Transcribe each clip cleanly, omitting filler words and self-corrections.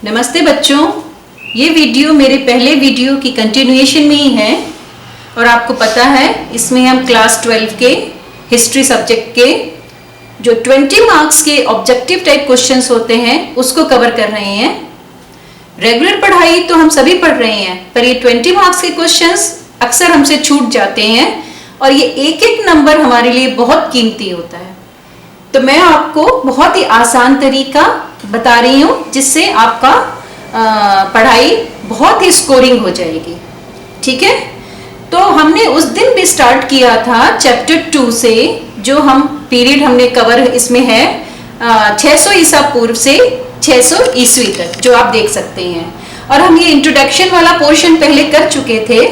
नमस्ते बच्चों, ये वीडियो मेरे पहले वीडियो की कंटिन्यूएशन में ही है और आपको पता है इसमें हम क्लास 12 के हिस्ट्री सब्जेक्ट के जो 20 मार्क्स के ऑब्जेक्टिव टाइप क्वेश्चंस होते हैं उसको कवर कर रहे हैं। रेगुलर पढ़ाई तो हम सभी पढ़ रहे हैं, पर ये 20 मार्क्स के क्वेश्चंस अक्सर हमसे छूट जाते हैं और ये एक एक नंबर हमारे लिए बहुत कीमती होता है। तो मैं आपको बहुत ही आसान तरीका बता रही हूँ जिससे आपका पढ़ाई बहुत ही स्कोरिंग हो जाएगी। ठीक है, तो हमने उस दिन भी स्टार्ट किया था चैप्टर 2 से, जो हम पीरियड हमने कवर इसमें है 600 ईसा पूर्व से 600 ईस्वी तक, जो आप देख सकते हैं। और हम ये इंट्रोडक्शन वाला पोर्शन पहले कर चुके थे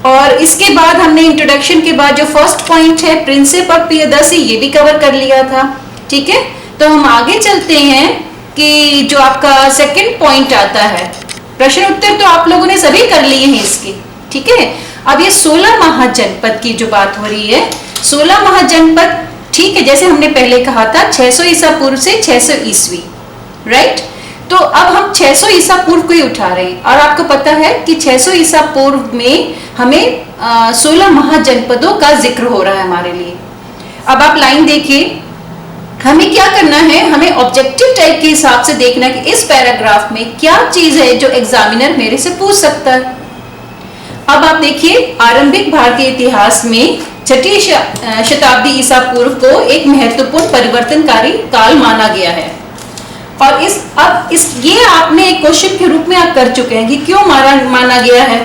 और इसके बाद हमने इंट्रोडक्शन के बाद जो फर्स्ट पॉइंट है प्रिंसिप ऑफ प्रियदर्शी, ये भी कवर कर लिया था। ठीक है, तो हम आगे चलते हैं कि जो आपका सेकंड पॉइंट आता है, प्रश्न उत्तर तो आप लोगों ने सभी कर लिए हैं इसके। ठीक है, अब ये 16 महाजनपद की जो बात हो रही है, 16 महाजनपद, ठीक है, जैसे हमने पहले कहा था 600 ईसा पूर्व से 600 ईस्वी, राइट। तो अब हम 600 ईसा पूर्व को ही उठा रहे हैं और आपको पता है कि 600 ईसा पूर्व में हमें 16 महाजनपदों का जिक्र हो रहा है हमारे लिए। अब आप लाइन देखिए, हमें क्या करना है, हमें ऑब्जेक्टिव टाइप के हिसाब से देखना है कि इस पैराग्राफ में क्या चीज है जो एग्जामिनर मेरे से पूछ सकता है। अब आप देखिए, आरंभिक भारतीय इतिहास में 6ठी शताब्दी ईसा पूर्व को एक महत्वपूर्ण परिवर्तनकारी काल माना गया है। और ये आपने एक क्वेश्चन के रूप में आप कर चुके हैं कि क्यों माना गया है,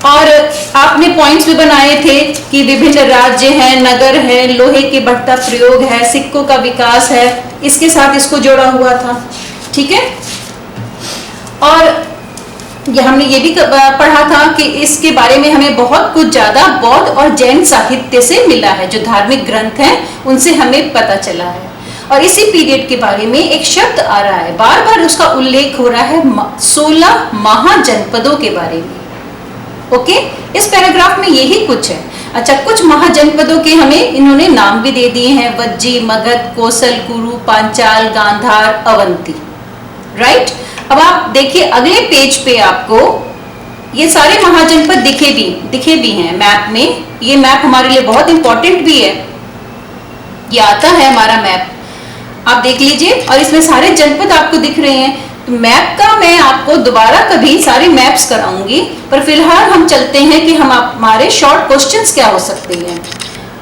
और आपने पॉइंट्स भी बनाए थे कि विभिन्न राज्य हैं, नगर है, लोहे के बढ़ता प्रयोग है, सिक्कों का विकास है, इसके साथ इसको जोड़ा हुआ था। ठीक है, और हमने ये भी पढ़ा था कि इसके बारे में हमें बहुत कुछ ज्यादा बौद्ध और जैन साहित्य से मिला है, जो धार्मिक ग्रंथ हैं उनसे हमें पता चला है। और इसी पीरियड के बारे में एक शब्द आ रहा है, बार बार उसका उल्लेख हो रहा है 16 महाजनपदों के बारे में। ओके, इस पैराग्राफ में यही कुछ है। अच्छा, कुछ महाजनपदों के हमें इन्होंने नाम भी दे दिए हैं, वज्जी, मगध, कोसल, कुरु, पांचाल, गांधार, अवंती, राइट। अब आप देखिए अगले पेज पे आपको ये सारे महाजनपद दिखे भी हैं मैप में। ये मैप हमारे लिए बहुत इंपॉर्टेंट भी है, ये आता है हमारा मैप, आप देख लीजिए, और इसमें सारे जनपद आपको दिख रहे हैं। तो मैप का मैं आपको दोबारा कभी सारे मैप्स कराऊंगी, पर फिलहाल हम चलते हैं कि हमारे शॉर्ट क्वेश्चंस क्या हो सकते हैं।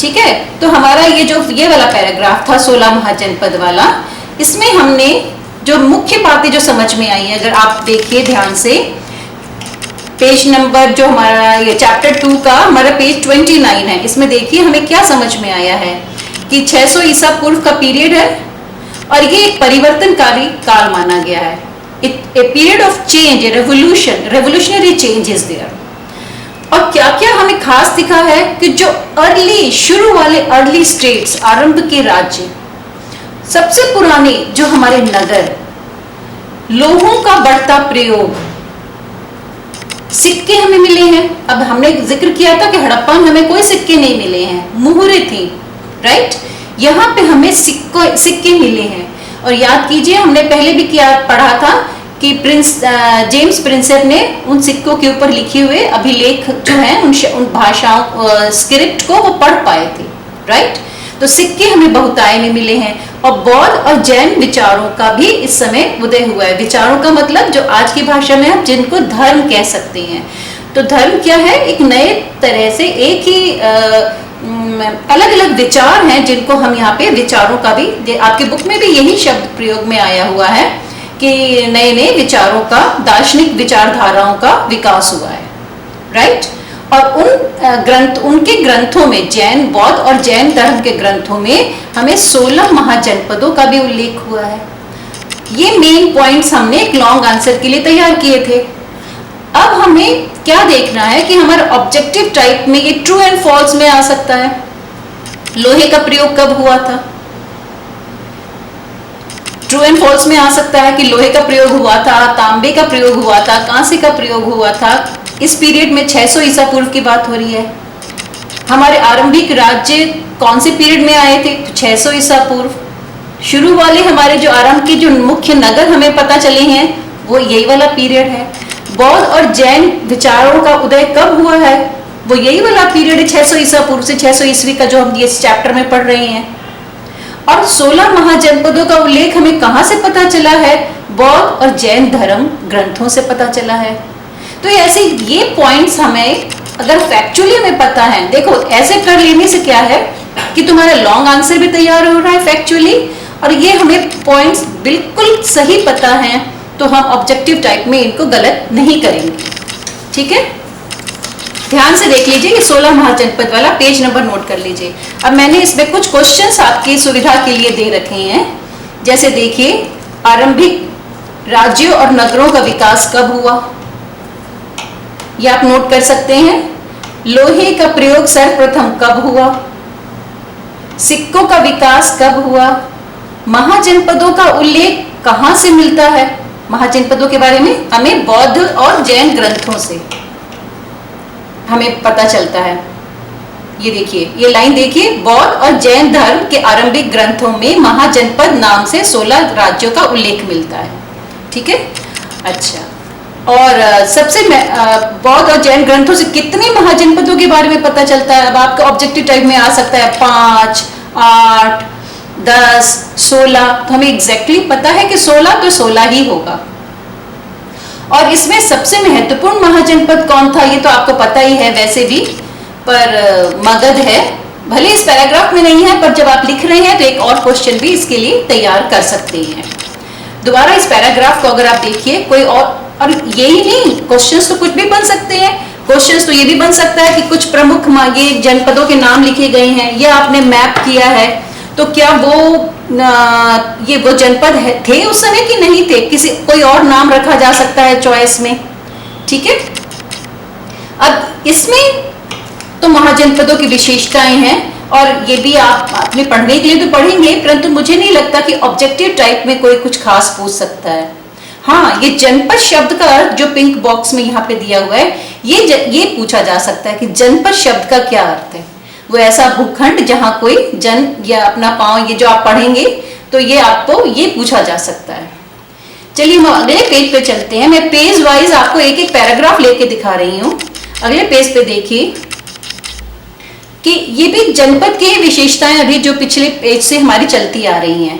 ठीक है, तो हमारा ये वाला पैराग्राफ था 16 महाजनपद वाला, इसमें हमने जो मुख्य बातें जो समझ में आई है, अगर आप देखिए ध्यान से, पेज नंबर जो हमारा ये चैप्टर 2 का हमारा पेज 29 है, इसमें देखिए हमें क्या समझ में आया है कि 600 ईसा पूर्व का पीरियड है और ये एक परिवर्तनकारी काल माना गया है। A period of change, a revolutionary change is there। और क्या क्या हमें खास दिखा है कि जो शुरू वाले अर्ली स्टेट्स, आरंभ के राज्य, सबसे पुराने जो हमारे नगर, लोहों का बढ़ता प्रयोग, सिक्के हमें मिले हैं। अब हमने जिक्र किया था कि हड़प्पा में हमें कोई सिक्के नहीं मिले हैं, मुहरे थी, राइट। यहाँ पे हमें सिक्के मिले हैं। और याद कीजिए, हमने पहले भी पढ़ा था कि जेम्स प्रिंसेप ने उन सिक्कों के ऊपर लिखे हुए अभिलेख जो हैं उन भाषाओं स्क्रिप्ट को वो पढ़ पाए थे, राइट। तो सिक्के हमें बहुतायत में मिले हैं। और बौद्ध और जैन विचारों का भी इस समय उदय हुआ है। विचारों का मतलब जो आज की भाषा में हम जिनको धर्म कह सकते हैं। तो धर्म क्या है, एक नए तरह से एक ही अलग अलग विचार हैं जिनको हम यहाँ पे विचारों का भी, आपके बुक में भी यही शब्द प्रयोग में आया हुआ है कि नए नए विचारों का, दार्शनिक विचारधाराओं का विकास हुआ है, राइट। और उनके ग्रंथों में, जैन, बौद्ध और जैन धर्म के ग्रंथों में हमें 16 महाजनपदों का भी उल्लेख हुआ है। ये मेन पॉइंट्स हमने एक लॉन्ग आंसर के लिए तैयार किए थे। अब हमें क्या देखना है कि हमारा ऑब्जेक्टिव टाइप में ये ट्रू एंड फॉल्स में आ सकता है। लोहे का प्रयोग कब हुआ था, ट्रू एंड फॉल्स में आ सकता है कि लोहे का प्रयोग हुआ था, तांबे का प्रयोग हुआ था, कांसे का प्रयोग हुआ था। इस पीरियड में 600 ईसा पूर्व की बात हो रही है। हमारे आरंभिक राज्य कौन से पीरियड में आए थे, 600 ईसा पूर्व। शुरू वाले हमारे जो आरंभ के जो मुख्य नगर हमें पता चले हैं वो यही वाला पीरियड है। बौद्ध और जैन विचारों का उदय कब हुआ है, वो यही वाला पीरियड है 600 ईसा पूर्व से 600 ईस्वी का, जो हम इस चैप्टर में पढ़ रहे हैं। और 16 महाजनपदों का उल्लेख हमें कहां से पता चला है, बौद्ध और जैन धर्म ग्रंथों से पता चला है। तो ऐसे ये पॉइंट्स हमें अगर फैक्चुअली हमें पता है, देखो ऐसे कर लेने से क्या है कि तुम्हारा लॉन्ग आंसर भी तैयार हो रहा है फैक्चुअली, और ये हमें पॉइंट्स बिल्कुल सही पता है, तो हम ऑब्जेक्टिव टाइप में इनको गलत नहीं करेंगे। ठीक है, ध्यान से देख लीजिए कि 16 महाजनपद वाला पेज नंबर नोट कर लीजिए। अब मैंने इसमें कुछ क्वेश्चंस आपकी सुविधा के लिए दे रखे हैं। जैसे देखिए, आरंभिक राज्यों और नगरों का विकास कब हुआ, ये आप नोट कर सकते हैं। लोहे का प्रयोग सर्वप्रथम कब हुआ, सिक्कों का विकास कब हुआ, महाजनपदों का उल्लेख कहां से मिलता है, महाजनपदों के बारे में हमें बौद्ध और जैन ग्रंथों से हमें पता चलता है। ये देखिए, ये लाइन देखिए, बौद्ध और जैन धर्म के आरंभिक ग्रंथों में महाजनपद नाम से 16 राज्यों का उल्लेख मिलता है। ठीक है, अच्छा, और सबसे बौद्ध और जैन ग्रंथों से कितने महाजनपदों के बारे में पता चलता है। अब आपका ऑब्जेक्टिव टाइप में आ सकता है 5, 8, 10, 16, तो हमें एग्जैक्टली पता है कि 16 तो 16 ही होगा। और इसमें सबसे महत्वपूर्ण महाजनपद कौन था, ये तो आपको पता ही है वैसे भी, पर मगध है। भले इस पैराग्राफ में नहीं है, पर जब आप लिख रहे हैं तो एक और क्वेश्चन भी इसके लिए तैयार कर सकते हैं। दोबारा इस पैराग्राफ को अगर आप देखिए, कोई और यही नहीं, क्वेश्चंस तो कुछ भी बन सकते हैं। क्वेश्चंस तो ये भी बन सकता है कि कुछ प्रमुख ये जनपदों के नाम लिखे गए हैं, या आपने मैप किया है, तो क्या ये वो जनपद थे उस समय कि नहीं थे, किसी कोई और नाम रखा जा सकता है चॉइस में। ठीक है, अब इसमें तो महाजनपदों की विशेषताएं हैं, और ये भी आप अपने पढ़ने के लिए तो पढ़ेंगे, परंतु मुझे नहीं लगता कि ऑब्जेक्टिव टाइप में कोई कुछ खास पूछ सकता है। हाँ, ये जनपद शब्द का अर्थ जो पिंक बॉक्स में यहाँ पे दिया हुआ है, ये पूछा जा सकता है कि जनपद शब्द का क्या अर्थ है। वो ऐसा भूखंड जहाँ कोई जन या अपना पांव, ये जो आप पढ़ेंगे तो ये आपको ये पूछा जा सकता है। चलिए हम अगले पेज पे चलते हैं। मैं पेज वाइज आपको एक एक पैराग्राफ लेके दिखा रही हूँ। अगले पेज पे देखिए कि ये भी जनपद की विशेषताएं अभी जो पिछले पेज से हमारी चलती आ रही हैं,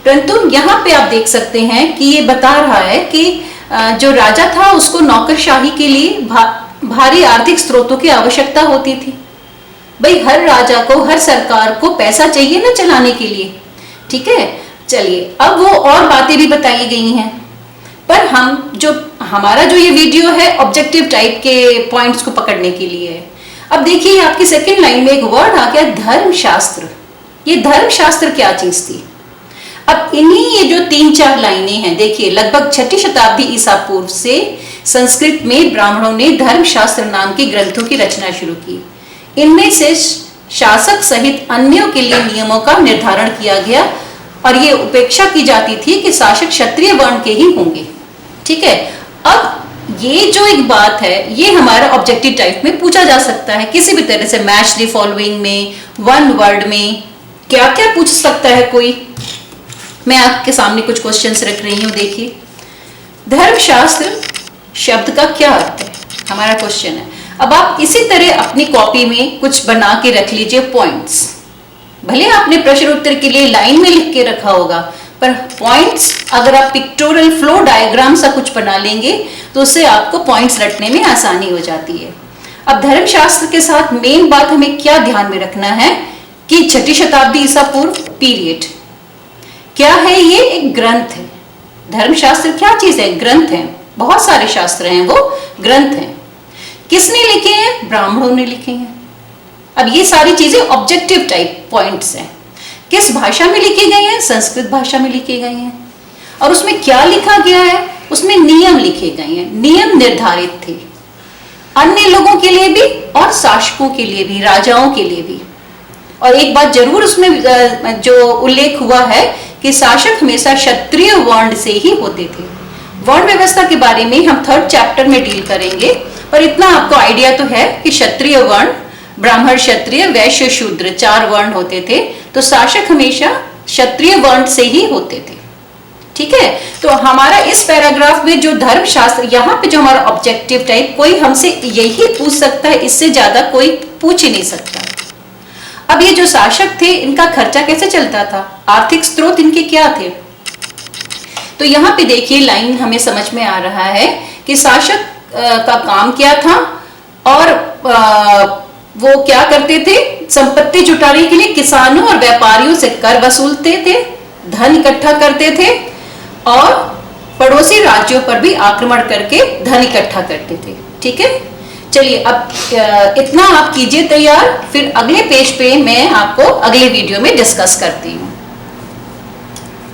परंतु यहाँ पे आप देख सकते हैं कि ये बता रहा है कि जो राजा था उसको नौकरशाही के लिए भारी आर्थिक स्रोतों की आवश्यकता होती थी। भाई हर राजा को, हर सरकार को पैसा चाहिए ना चलाने के लिए। ठीक है, चलिए अब वो और बातें भी बताई गई हैं, पर हमारा जो ये वीडियो है ऑब्जेक्टिव टाइप के पॉइंट्स को पकड़ने के लिए है। अब देखिए आपकी सेकेंड लाइन में एक वर्ड आ गया धर्मशास्त्र। ये धर्मशास्त्र क्या चीज थी। अब इन्हीं ये जो 3-4 लाइनें हैं, देखिए लगभग 6ठी शताब्दी ईसा पूर्व से संस्कृत में ब्राह्मणों ने धर्मशास्त्र नाम के ग्रंथों की रचना शुरू की। इनमें से शासक सहित अन्यों के लिए नियमों का निर्धारण किया गया, और ये उपेक्षा की जाती थी कि शासक क्षत्रिय वर्ण के ही होंगे। ठीक है, अब ये जो एक बात है ये हमारा ऑब्जेक्टिव टाइप में पूछा जा सकता है किसी भी तरह से। मैच द फॉलोइंग में, वन वर्ड में क्या क्या पूछ सकता है कोई। मैं आपके सामने कुछ क्वेश्चंस रख रही हूं। देखिए, धर्मशास्त्र शब्द का क्या अर्थ है, हमारा क्वेश्चन है। अब आप इसी तरह अपनी कॉपी में कुछ बना के रख लीजिए पॉइंट्स। भले आपने प्रश्न उत्तर के लिए लाइन में लिख के रखा होगा, पर पॉइंट्स अगर आप पिक्टोरल फ्लो डायग्राम सा कुछ बना लेंगे तो उससे आपको पॉइंट्स रटने में आसानी हो जाती है। अब धर्मशास्त्र के साथ मेन बात हमें क्या ध्यान में रखना है कि 6ठी शताब्दी ईसा पूर्व पीरियड क्या है, ये एक ग्रंथ है। धर्मशास्त्र क्या चीज है, ग्रंथ है। बहुत सारे शास्त्र हैं, वो ग्रंथ हैं। किसने लिखे हैं, ब्राह्मणों ने लिखे हैं। अब ये सारी चीजें ऑब्जेक्टिव टाइप पॉइंट्स हैं। किस भाषा में लिखे गए हैं, संस्कृत भाषा में लिखे गए हैं। और उसमें क्या लिखा गया है, उसमें नियम लिखे गए हैं, नियम निर्धारित थे अन्य लोगों के लिए भी और शासकों के लिए भी, राजाओं के लिए भी। और एक बात जरूर उसमें जो उल्लेख हुआ है कि शासक हमेशा क्षत्रिय वर्ण से ही होते थे। वर्ण व्यवस्था के बारे में हम 3rd चैप्टर में डील करेंगे, पर इतना आपको आइडिया तो है कि क्षत्रिय वर्ण, ब्राह्मण, क्षत्रिय, वैश्य, शूद्र 4 वर्ण होते थे। तो शासक हमेशा क्षत्रिय वर्ण से ही होते थे। ठीक है। तो हमारा इस पैराग्राफ में जो धर्मशास्त्र, यहाँ पे जो हमारा ऑब्जेक्टिव टाइप, कोई हमसे यही पूछ सकता है, इससे ज्यादा कोई पूछ ही नहीं सकता। अब ये जो शासक थे, इनका खर्चा कैसे चलता था, आर्थिक स्रोत इनके क्या थे? तो यहाँ पे देखिए लाइन हमें समझ में आ रहा है कि शासक का काम क्या था और वो क्या करते थे, संपत्ति जुटाने के लिए किसानों और व्यापारियों से कर वसूलते थे, धन इकट्ठा करते थे और पड़ोसी राज्यों पर भी आक्रमण करके धन इकट्ठा करते थे। ठीक है, चलिए अब इतना आप कीजिए तैयार, फिर अगले पेज पे मैं आपको अगले वीडियो में डिस्कस करती हूँ।